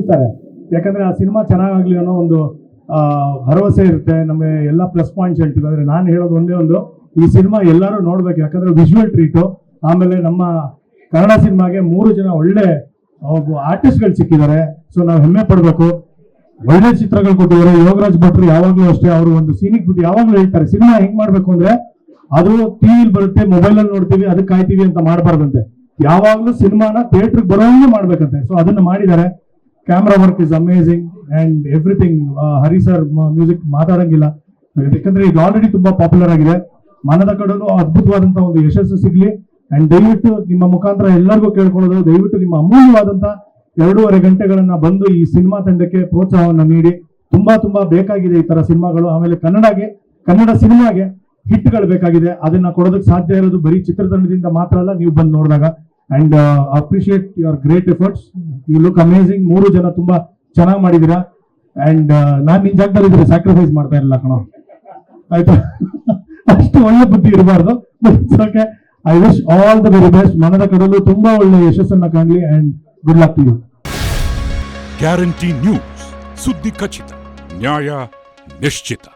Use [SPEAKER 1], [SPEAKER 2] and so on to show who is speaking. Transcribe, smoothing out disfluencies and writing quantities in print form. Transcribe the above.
[SPEAKER 1] ನಿಲ್ತಾರೆ. ಯಾಕಂದ್ರೆ ಆ ಸಿನಿಮಾ ಚೆನ್ನಾಗಾಗ್ಲಿ ಅನ್ನೋ ಒಂದು ಭರವಸೆ ಇರುತ್ತೆ. ನಮಗೆ ಎಲ್ಲ ಪ್ಲಸ್ ಪಾಯಿಂಟ್ಸ್ ಹೇಳ್ತೀವಿ. ಅಂದ್ರೆ ನಾನು ಹೇಳೋದು ಒಂದೇ ಒಂದು, ಈ ಸಿನಿಮಾ ಎಲ್ಲರೂ ನೋಡ್ಬೇಕು. ಯಾಕಂದ್ರೆ ವಿಜುವಲ್ ಟ್ರೀಟು, ಆಮೇಲೆ ನಮ್ಮ ಕನ್ನಡ ಸಿನಿಮಾಗೆ 3 ಜನ ಒಳ್ಳೆ ಆರ್ಟಿಸ್ಟ್ಗಳು ಸಿಕ್ಕಿದ್ದಾರೆ. ಸೊ ನಾವು ಹೆಮ್ಮೆ ಪಡ್ಬೇಕು. ಒಳ್ಳೆ ಚಿತ್ರಗಳು ಕೊಟ್ಟಿದ್ದಾರೆ. ಯೋಗರಾಜ್ ಭಟ್ರು ಯಾವಾಗ್ಲೂ ಅಷ್ಟೇ, ಅವರು ಒಂದು ಸೀನಿಕ್ ಬಿಟ್ಟು ಯಾವಾಗ್ಲೂ ಹೇಳ್ತಾರೆ, ಸಿನಿಮಾ ಹೆಂಗ್ ಮಾಡ್ಬೇಕು ಅಂದ್ರೆ ಅದು ಟಿವಿಲಿ ಬರುತ್ತೆ, ಮೊಬೈಲ್ ಅಲ್ಲಿ ನೋಡ್ತೀವಿ, ಅದಕ್ಕೆ ಕಾಯ್ತೀವಿ ಅಂತ ಮಾಡಬಾರ್ದಂತೆ. ಯಾವಾಗ್ಲೂ ಸಿನಿಮಾನ ಥಿಯೇಟರ್ ಬರೋಂಗೆ ಮಾಡ್ಬೇಕಂತೆ. ಸೊ ಅದನ್ನ ಮಾಡಿದ್ದಾರೆ. Camera work is amazing and everything. Hari sir music ಮಾತಾಡಂಗಿಲ್ಲ, ಯಾಕಂದ್ರೆ ಇದು ಆಲ್ರೆಡಿ ತುಂಬಾ ಪಾಪ್ಯುಲರ್ ಆಗಿದೆ. ಮನದ ಕಡಲು ಅದ್ಭುತವಾದಂತಹ ಒಂದು ಯಶಸ್ಸು ಸಿಗ್ಲಿ. ಅಂಡ್ ದಯವಿಟ್ಟು ನಿಮ್ಮ ಮುಖಾಂತರ ಎಲ್ಲರಿಗೂ ಕೇಳ್ಕೊಳ್ಳೋದು, ದಯವಿಟ್ಟು ನಿಮ್ಮ ಅಮೂಲ್ಯವಾದಂತ 2.5 ಗಂಟೆಗಳನ್ನ ಬಂದು ಈ ಸಿನಿಮಾ ತಂಡಕ್ಕೆ ಪ್ರೋತ್ಸಾಹವನ್ನು ನೀಡಿ. ತುಂಬಾ ಬೇಕಾಗಿದೆ ಈ ತರ ಸಿನಿಮಾಗಳು. ಆಮೇಲೆ ಕನ್ನಡ ಸಿನಿಮಾಗೆ ಹಿಟ್ಗಳು ಬೇಕಾಗಿದೆ. ಅದನ್ನ ಕೊಡೋದಕ್ಕೆ ಸಾಧ್ಯ ಇರೋದು ಬರೀ ಚಿತ್ರತಂಡದಿಂದ ಮಾತ್ರ ಅಲ್ಲ, ನೀವು ಬಂದು ನೋಡಿದಾಗ. And appreciate your great efforts. You look amazing. 3 ಜನ ತುಂಬಾ ಚೆನ್ನಾಗಿ ಮಾಡಿದೀರಾ. ಅಂಡ್ ನಾನ್ ನಿನ್ ಜಾಗದಲ್ಲಿ ಇದ್ರೆ ಸ್ಯಾಕ್ರಿಫೈಸ್ ಮಾಡ್ತಾ ಇರಲಿಲ್ಲ ಕಣೋ, ಆಯ್ತಾ? ಅಷ್ಟು ಒಳ್ಳೆ ಬುದ್ಧಿ ಇರಬಾರ್ದು. Okay, I wish all the very best. Manada Kadalu ತುಂಬಾ ಒಳ್ಳೆ ಯಶಸ್ಸನ್ನ ಕಾಣಲಿ and good luck to you.
[SPEAKER 2] Guarantee news, ಸುದ್ದಿ ಖಚಿತ, ನ್ಯಾಯ ನಿಶ್ಚಿತ.